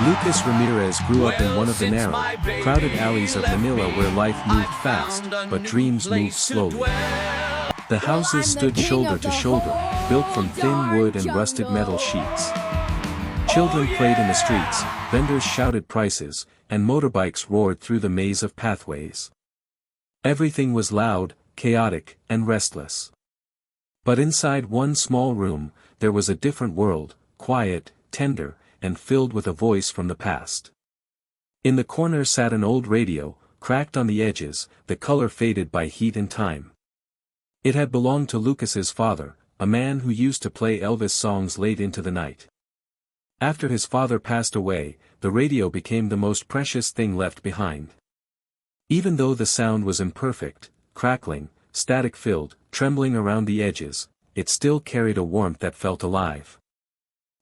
Lucas Ramirez grew up in one of the narrow, crowded alleys of Manila where life moved fast, but dreams moved slowly. The houses stood shoulder to shoulder, built from thin wood and rusted metal sheets. Children played in the streets, vendors shouted prices, and motorbikes roared through the maze of pathways. Everything was loud, chaotic, and restless. But inside one small room, there was a different world, quiet, tender, and filled with a voice from the past. In the corner sat an old radio, cracked on the edges, the color faded by heat and time. It had belonged to Lucas's father, a man who used to play Elvis songs late into the night. After his father passed away, the radio became the most precious thing left behind. Even though the sound was imperfect, crackling, static-filled, trembling around the edges, it still carried a warmth that felt alive.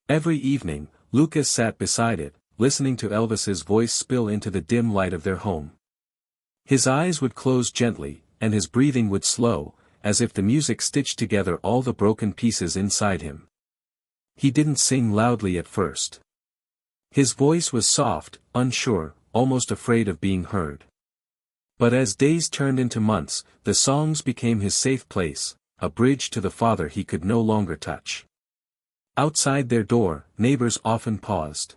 Every evening, Lucas sat beside it, listening to Elvis's voice spill into the dim light of their home. His eyes would close gently, and his breathing would slow, as if the music stitched together all the broken pieces inside him. He didn't sing loudly at first. His voice was soft, unsure, almost afraid of being heard. But as days turned into months, the songs became his safe place, a bridge to the father he could no longer touch. Outside their door, neighbors often paused.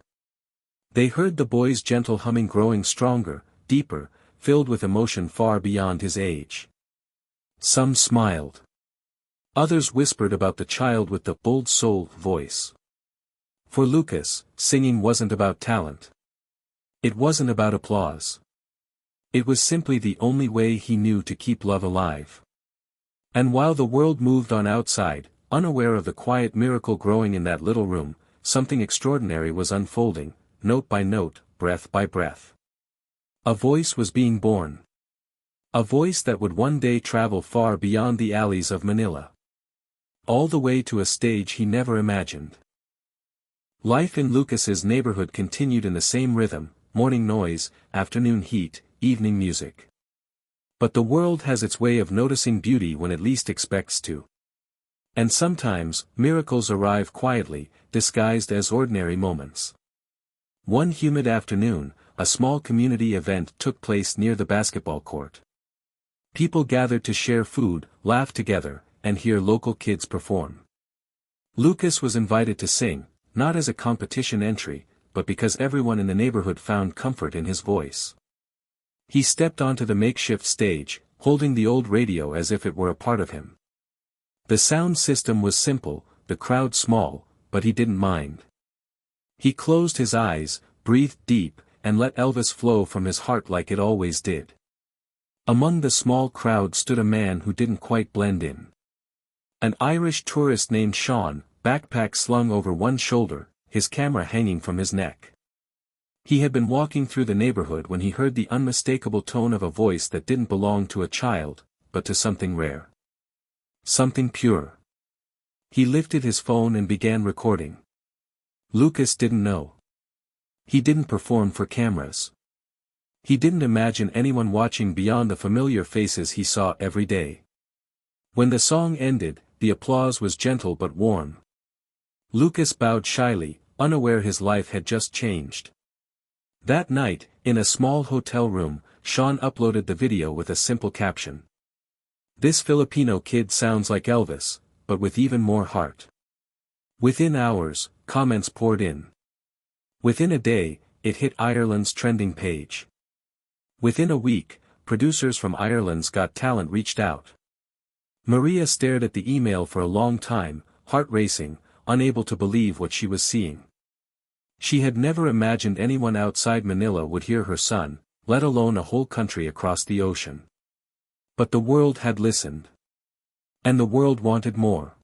They heard the boy's gentle humming growing stronger, deeper, filled with emotion far beyond his age. Some smiled. Others whispered about the child with the bold soul voice. For Lucas, singing wasn't about talent. It wasn't about applause. It was simply the only way he knew to keep love alive. And while the world moved on outside, unaware of the quiet miracle growing in that little room, something extraordinary was unfolding, note by note, breath by breath. A voice was being born. A voice that would one day travel far beyond the alleys of Manila. All the way to a stage he never imagined. Life in Lucas's neighborhood continued in the same rhythm, morning noise, afternoon heat, evening music. But the world has its way of noticing beauty when it least expects to. And sometimes, miracles arrive quietly, disguised as ordinary moments. One humid afternoon, a small community event took place near the basketball court. People gathered to share food, laugh together, and hear local kids perform. Lucas was invited to sing, not as a competition entry, but because everyone in the neighborhood found comfort in his voice. He stepped onto the makeshift stage, holding the old radio as if it were a part of him. The sound system was simple, the crowd small, but he didn't mind. He closed his eyes, breathed deep, and let Elvis flow from his heart like it always did. Among the small crowd stood a man who didn't quite blend in. An Irish tourist named Sean, backpack slung over one shoulder, his camera hanging from his neck. He had been walking through the neighborhood when he heard the unmistakable tone of a voice that didn't belong to a child, but to something rare. Something pure. He lifted his phone and began recording. Lucas didn't know. He didn't perform for cameras. He didn't imagine anyone watching beyond the familiar faces he saw every day. When the song ended, the applause was gentle but warm. Lucas bowed shyly, unaware his life had just changed. That night, in a small hotel room, Sean uploaded the video with a simple caption. "This Filipino kid sounds like Elvis, but with even more heart." Within hours, comments poured in. Within a day, it hit Ireland's trending page. Within a week, producers from Ireland's Got Talent reached out. Maria stared at the email for a long time, heart racing, unable to believe what she was seeing. She had never imagined anyone outside Manila would hear her son, let alone a whole country across the ocean. But the world had listened. And the world wanted more.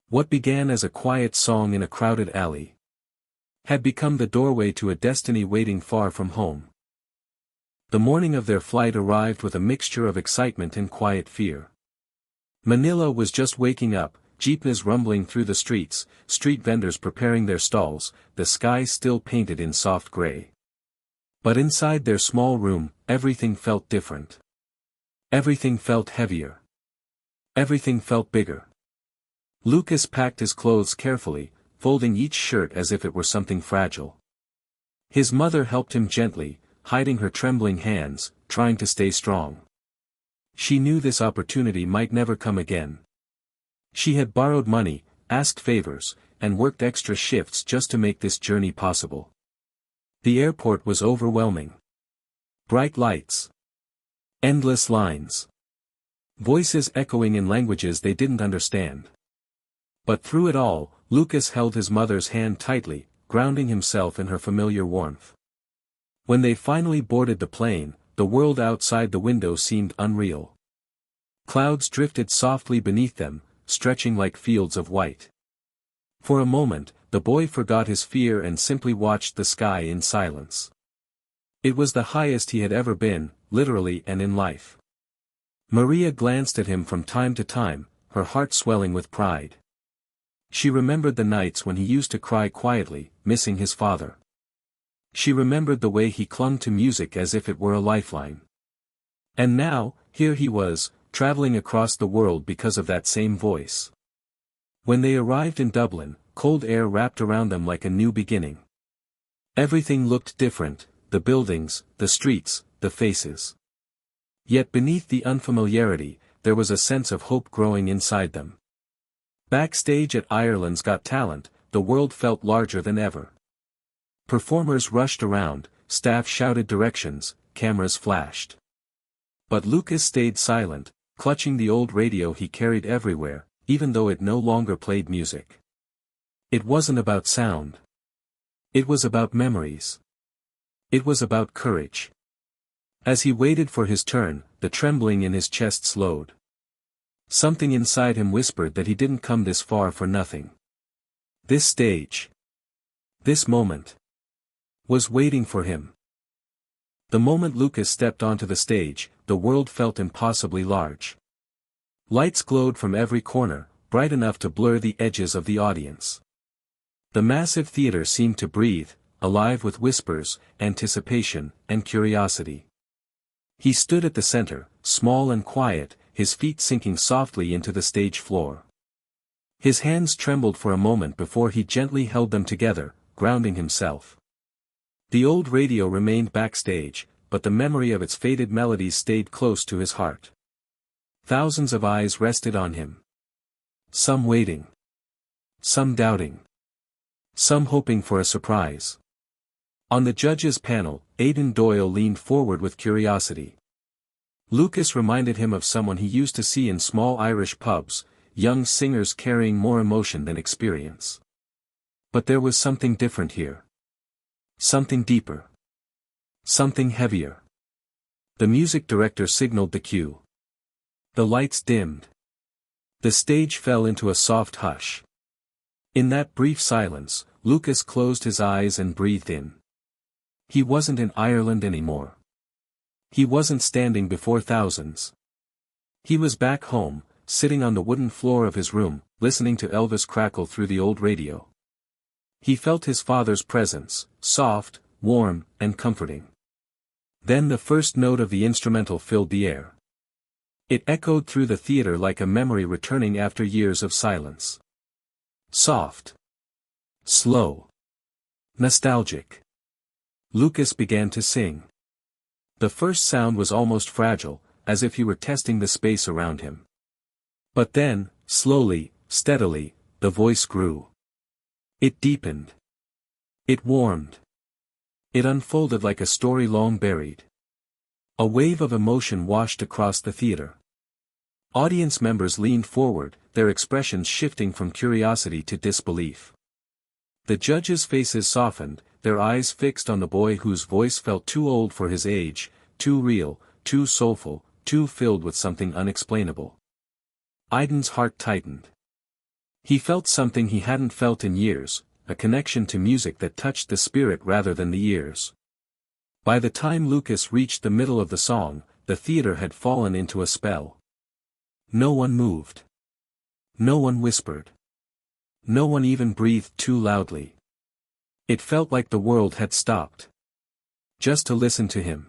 What began as a quiet song in a crowded alley had become the doorway to a destiny waiting far from home. The morning of their flight arrived with a mixture of excitement and quiet fear. Manila was just waking up, jeepneys rumbling through the streets, street vendors preparing their stalls, the sky still painted in soft gray. But inside their small room, everything felt different. Everything felt heavier. Everything felt bigger. Lucas packed his clothes carefully, folding each shirt as if it were something fragile. His mother helped him gently, hiding her trembling hands, trying to stay strong. She knew this opportunity might never come again. She had borrowed money, asked favors, and worked extra shifts just to make this journey possible. The airport was overwhelming. Bright lights. Endless lines. Voices echoing in languages they didn't understand. But through it all, Lucas held his mother's hand tightly, grounding himself in her familiar warmth. When they finally boarded the plane, the world outside the window seemed unreal. Clouds drifted softly beneath them, stretching like fields of white. For a moment, the boy forgot his fear and simply watched the sky in silence. It was the highest he had ever been, literally and in life. Maria glanced at him from time to time, her heart swelling with pride. She remembered the nights when he used to cry quietly, missing his father. She remembered the way he clung to music as if it were a lifeline. And now, here he was, traveling across the world because of that same voice. When they arrived in Dublin, cold air wrapped around them like a new beginning. Everything looked different, the buildings, the streets, the faces. Yet beneath the unfamiliarity, there was a sense of hope growing inside them. Backstage at Ireland's Got Talent, the world felt larger than ever. Performers rushed around, staff shouted directions, cameras flashed. But Lucas stayed silent, clutching the old radio he carried everywhere, even though it no longer played music. It wasn't about sound. It was about memories. It was about courage. As he waited for his turn, the trembling in his chest slowed. Something inside him whispered that he didn't come this far for nothing. This stage, this moment, was waiting for him. The moment Lucas stepped onto the stage, the world felt impossibly large. Lights glowed from every corner, bright enough to blur the edges of the audience. The massive theater seemed to breathe, alive with whispers, anticipation, and curiosity. He stood at the center, small and quiet, his feet sinking softly into the stage floor. His hands trembled for a moment before he gently held them together, grounding himself. The old radio remained backstage, but the memory of its faded melodies stayed close to his heart. Thousands of eyes rested on him. Some waiting. Some doubting. Some hoping for a surprise. On the judges' panel, Aidan Doyle leaned forward with curiosity. Lucas reminded him of someone he used to see in small Irish pubs, young singers carrying more emotion than experience. But there was something different here. Something deeper. Something heavier. The music director signaled the cue. The lights dimmed. The stage fell into a soft hush. In that brief silence, Lucas closed his eyes and breathed in. He wasn't in Ireland anymore. He wasn't standing before thousands. He was back home, sitting on the wooden floor of his room, listening to Elvis crackle through the old radio. He felt his father's presence, soft, warm, and comforting. Then the first note of the instrumental filled the air. It echoed through the theater like a memory returning after years of silence. Soft. Slow. Nostalgic. Lucas began to sing. The first sound was almost fragile, as if he were testing the space around him. But then, slowly, steadily, the voice grew. It deepened. It warmed. It unfolded like a story long buried. A wave of emotion washed across the theater. Audience members leaned forward, their expressions shifting from curiosity to disbelief. The judges' faces softened, their eyes fixed on the boy whose voice felt too old for his age, too real, too soulful, too filled with something unexplainable. Aidan's heart tightened. He felt something he hadn't felt in years, a connection to music that touched the spirit rather than the ears. By the time Lucas reached the middle of the song, the theater had fallen into a spell. No one moved. No one whispered. No one even breathed too loudly. It felt like the world had stopped. Just to listen to him.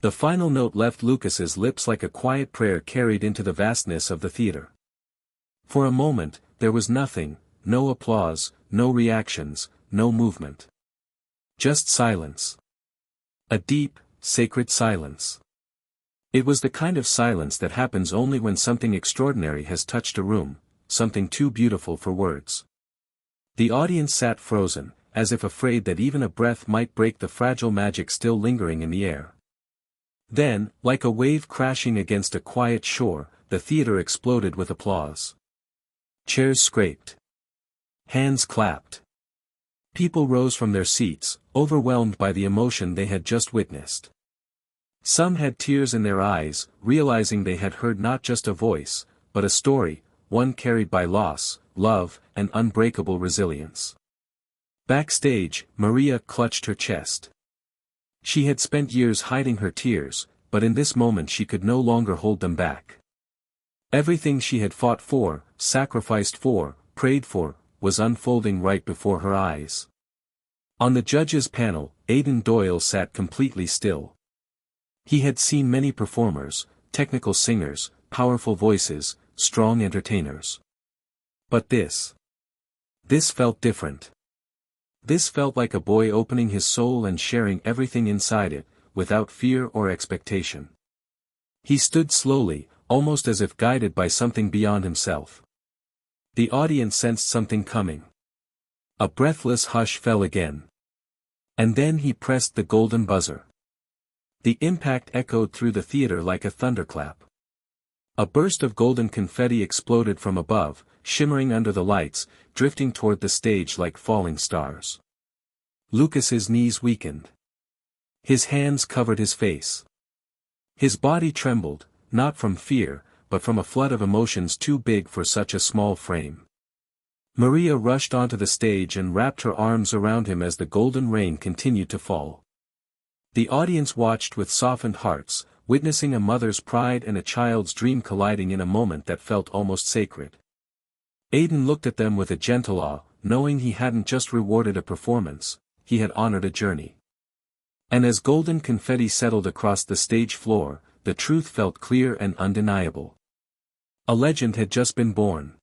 The final note left Lucas's lips like a quiet prayer carried into the vastness of the theater. For a moment, there was nothing, no applause, no reactions, no movement. Just silence. A deep, sacred silence. It was the kind of silence that happens only when something extraordinary has touched a room, something too beautiful for words. The audience sat frozen, as if afraid that even a breath might break the fragile magic still lingering in the air. Then, like a wave crashing against a quiet shore, the theater exploded with applause. Chairs scraped. Hands clapped. People rose from their seats, overwhelmed by the emotion they had just witnessed. Some had tears in their eyes, realizing they had heard not just a voice, but a story, one carried by loss, love, and unbreakable resilience. Backstage, Maria clutched her chest. She had spent years hiding her tears, but in this moment she could no longer hold them back. Everything she had fought for, sacrificed for, prayed for, was unfolding right before her eyes. On the judges' panel, Aidan Doyle sat completely still. He had seen many performers, technical singers, powerful voices, strong entertainers. But this felt different. This felt like a boy opening his soul and sharing everything inside it, without fear or expectation. He stood slowly, almost as if guided by something beyond himself. The audience sensed something coming. A breathless hush fell again. And then he pressed the golden buzzer. The impact echoed through the theater like a thunderclap. A burst of golden confetti exploded from above, shimmering under the lights, drifting toward the stage like falling stars. Lucas's knees weakened. His hands covered his face. His body trembled, not from fear, but from a flood of emotions too big for such a small frame. Maria rushed onto the stage and wrapped her arms around him as the golden rain continued to fall. The audience watched with softened hearts, witnessing a mother's pride and a child's dream colliding in a moment that felt almost sacred. Aidan looked at them with a gentle awe, knowing he hadn't just rewarded a performance, he had honored a journey. And as golden confetti settled across the stage floor, the truth felt clear and undeniable. A legend had just been born.